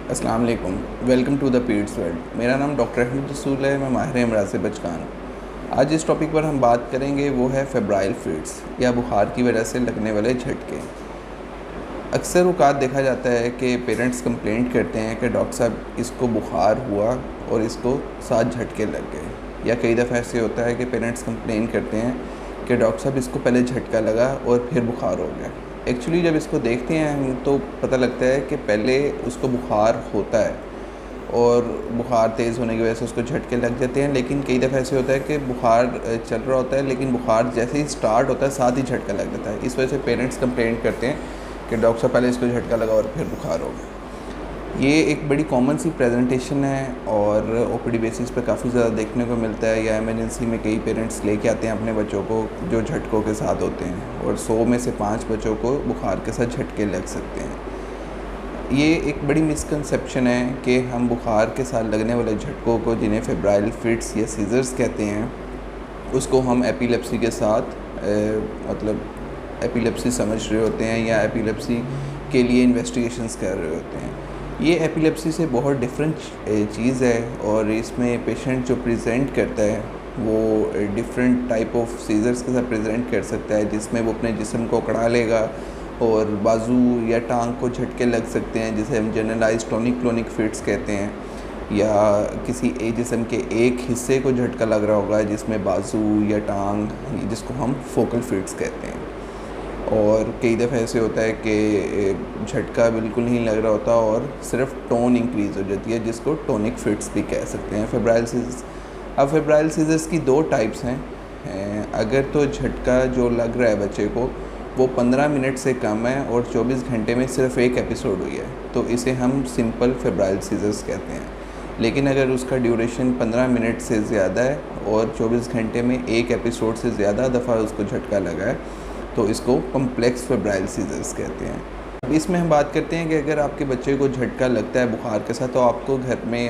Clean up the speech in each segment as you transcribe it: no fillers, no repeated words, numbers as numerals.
अस्सलाम वालेकुम। Welcome to the peds world. मेरा नाम डॉक्टर अहमद रसूल है। मैं माहिर अमराज़ से बचकान हूँ। आज जिस टॉपिक पर हम बात करेंगे वो है फेब्राइल फिट्स या बुखार की वजह से लगने वाले झटके। अक्सर औक़ात देखा जाता है कि पेरेंट्स कंप्लेंट करते हैं कि डॉक्टर साहब इसको बुखार हुआ और इसको 7 झटके लग गए। या कई दफ़ा ऐसे होता है कि पेरेंट्स कंप्लेन करते हैं कि डॉक्टर साहब इसको पहले झटका लगा और फिर बुखार हो गया। एक्चुअली जब इसको देखते हैं हम तो पता लगता है कि पहले उसको बुखार होता है और बुखार तेज़ होने की वजह से उसको झटके लग जाते हैं। लेकिन कई दफ़ा ऐसे होता है कि बुखार चल रहा होता है लेकिन बुखार जैसे ही स्टार्ट होता है साथ ही झटका लग जाता है। इस वजह से पेरेंट्स कंप्लेंट करते हैं कि डॉक्टर साहब पहले इसको झटका लगा और फिर बुखार हो गया। ये एक बड़ी कॉमन सी प्रेजेंटेशन है और ओपीडी बेसिस पे काफ़ी ज़्यादा देखने को मिलता है। या इमरजेंसी में कई पेरेंट्स लेके आते हैं अपने बच्चों को जो झटकों के साथ होते हैं और 100 में से 5 बच्चों को बुखार के साथ झटके लग सकते हैं। ये एक बड़ी मिसकंसेप्शन है कि हम बुखार के साथ लगने वाले झटकों को, जिन्हें फेब्राइल फिट्स या सीजर्स कहते हैं, उसको हम एपिलेप्सी के साथ मतलब एपिलेप्सी समझ रहे होते हैं या एपिलेप्सी के लिए इन्वेस्टिगेशंस कर रहे होते हैं। ये एपिलेप्सी से बहुत डिफरेंट चीज़ है और इसमें पेशेंट जो प्रेजेंट करता है वो डिफरेंट टाइप ऑफ सीजर्स के साथ प्रेजेंट कर सकता है, जिसमें वो अपने जिस्म को अकड़ा लेगा और बाजू या टांग को झटके लग सकते हैं, जिसे हम जनरलाइज टॉनिक क्लोनिक फिट्स कहते हैं। या किसी जिस्म के एक हिस्से को झटका लग रहा होगा जिसमें बाजू या टांग, जिसको हम फोकल फिट्स कहते हैं। और कई दफ़ा ऐसे होता है कि झटका बिल्कुल नहीं लग रहा होता और सिर्फ टोन इंक्रीज़ हो जाती है, जिसको टोनिक फिट्स भी कह सकते हैं। फेब्राइल सीजर्स, अब फेब्राइल सीजर्स की 2 टाइप्स हैं। अगर तो झटका जो लग रहा है बच्चे को वो 15 मिनट से कम है और 24 घंटे में सिर्फ एक एपिसोड हुई है तो इसे हम सिंपल फेब्राइल सीजर्स कहते हैं। लेकिन अगर उसका ड्यूरेशन 15 मिनट से ज़्यादा है और 24 घंटे में एक एपिसोड से ज़्यादा दफ़ा उसको झटका लगा है तो इसको कॉम्प्लेक्स फेब्राइल सीजर्स कहते हैं। अब इसमें हम बात करते हैं कि अगर आपके बच्चे को झटका लगता है बुखार के साथ तो आपको घर में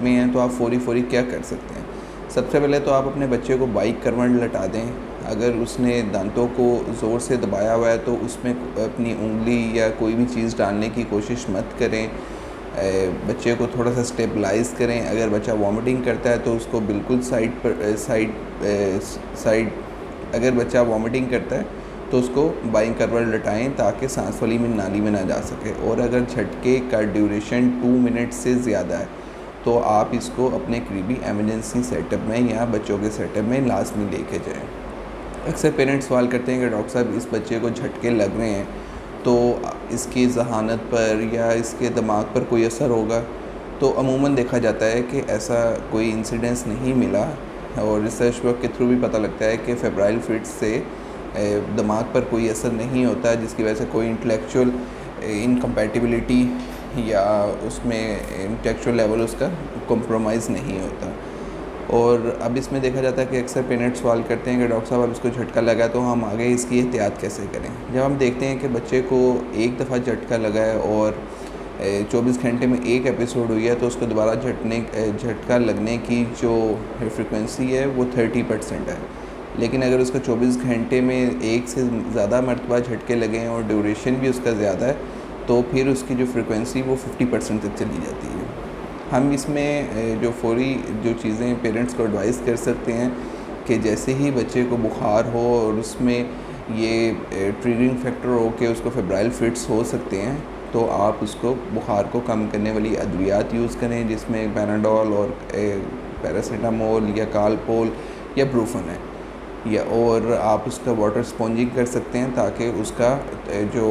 हैं तो आप फ़ौरी क्या कर सकते हैं। सबसे पहले तो आप अपने बच्चे को बाइक करवट लटा दें। अगर उसने दांतों को ज़ोर से दबाया हुआ है तो उसमें अपनी उंगली या कोई भी चीज़ डालने की कोशिश मत करें। बच्चे को थोड़ा सा स्टेबलाइज़ करें। अगर बच्चा वॉमिटिंग करता है तो उसको बिल्कुल साइड अगर बच्चा वॉमिटिंग करता है तो उसको बाइंग करवट लटाएँ ताकि सांस वाली में नाली में ना जा सके। और अगर झटके का ड्यूरेशन 2 मिनट से ज़्यादा है तो आप इसको अपने करीबी एमरजेंसी सेटअप में या बच्चों के सेटअप में लाजमी लेके जाएं। अक्सर पेरेंट्स सवाल करते हैं कि डॉक्टर साहब इस बच्चे को झटके लग रहे हैं तो इसकी ज़हानत पर या इसके दिमाग पर कोई असर होगा। तो अमूमन देखा जाता है कि ऐसा कोई इंसिडेंस नहीं मिला और रिसर्च वर्क के थ्रू भी पता लगता है कि फेब्राइल फिट्स से दिमाग पर कोई असर नहीं होता, जिसकी वजह से कोई इंटेलेक्चुअल इनकम्पैटिबिलिटी या उसमें इंटेलेक्चुअल लेवल उसका कॉम्प्रोमाइज़ नहीं होता। और अब इसमें देखा जाता है कि अक्सर पेरेंट्स सवाल करते हैं कि डॉक्टर साहब अब इसको झटका लगा तो हम आगे इसकी एहतियात कैसे करें। जब हम देखते हैं कि बच्चे को एक दफ़ा झटका लगा है और 24 घंटे में एक एपिसोड हुई है तो उसको दोबारा झटका लगने की जो फ्रिक्वेंसी है वो 30% है। लेकिन अगर उसको 24 घंटे में एक से ज़्यादा मरतबा झटके लगे हैं और ड्यूरेशन भी उसका ज़्यादा है तो फिर उसकी जो फ्रिक्वेंसी वो 50% तक चली जाती है। हम इसमें जो फौरी जो चीज़ें पेरेंट्स को एडवाइस कर सकते हैं कि जैसे ही बच्चे को बुखार हो और उसमें ये ट्रिगरिंग फैक्टर हो कि उसको फेब्राइल फिट्स हो सकते हैं तो आप उसको बुखार को कम करने वाली अद्वियात यूज़ करें, जिसमें पैराडोल और पैरासीटामोल या कालपोल या ब्रूफन है। या और आप उसका वाटर स्पॉन्जिंग कर सकते हैं ताकि उसका जो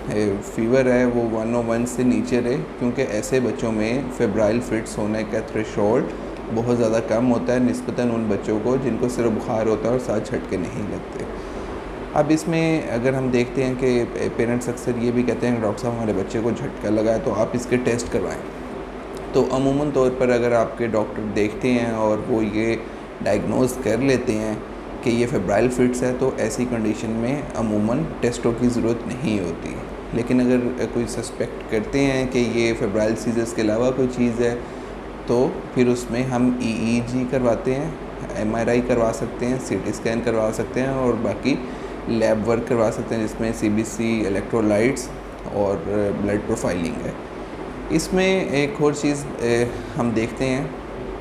फ़ीवर है वो 101 से नीचे रहे, क्योंकि ऐसे बच्चों में फेब्राइल फिट्स होने का थ्रेशोल्ड बहुत ज़्यादा कम होता है निस्बतन उन बच्चों को जिनको सिर्फ बुखार होता है और साथ झटके नहीं लगते। अब इसमें अगर हम देखते हैं कि पेरेंट्स अक्सर ये भी कहते हैं कि डॉक्टर साहब हमारे बच्चे को झटका लगा है तो आप इसके टेस्ट करवाएं। तो अमूमन तौर पर अगर आपके डॉक्टर देखते हैं और वो ये डायग्नोज़ कर लेते हैं कि ये फेब्राइल फिट्स है तो ऐसी कंडीशन में अमूमन टेस्टों की ज़रूरत नहीं होती। लेकिन अगर कोई सस्पेक्ट करते हैं कि ये फेब्राइल सीजर्स के अलावा कोई चीज़ है तो फिर उसमें हम EEG करवाते हैं, MRI करवा सकते हैं, CT स्कैन करवा सकते हैं और बाकी लैब वर्क करवा सकते हैं जिसमें CBC, इलेक्ट्रोलाइट्स और ब्लड प्रोफाइलिंग है। इसमें एक और चीज़ हम देखते हैं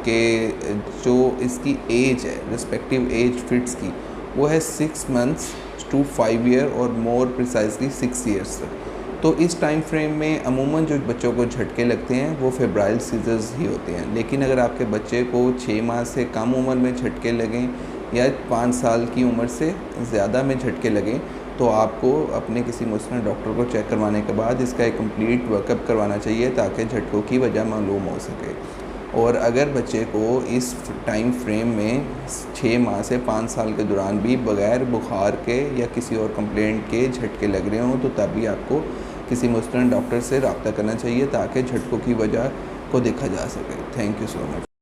कि जो इसकी एज है, रिस्पेक्टिव एज फिट्स की, वो है 6 मंथ्स टू 5 ईयर और मोर प्रिसाइजली 6 ईयर्स तक। तो इस टाइम फ्रेम में अमूमन जो बच्चों को झटके लगते हैं वो फेब्राइल सीजर्स ही होते हैं। लेकिन अगर आपके बच्चे को 6 माह से कम उम्र में झटके लगें या 5 साल की उम्र से ज़्यादा में झटके लगें, तो आपको अपने किसी मुस्लिम डॉक्टर को चेक करवाने के बाद इसका एक कंप्लीट वर्कअप करवाना चाहिए ताकि झटकों की वजह मालूम हो सके। और अगर बच्चे को इस टाइम फ्रेम में 6 माह से 5 साल के दौरान भी बग़ैर बुखार के या किसी और कंप्लेंट के झटके लग रहे हों, तो तभी आपको किसी मुस्लिम डॉक्टर से रब्ता करना चाहिए ताकि झटकों की वजह को देखा जा सके। Thank you so much.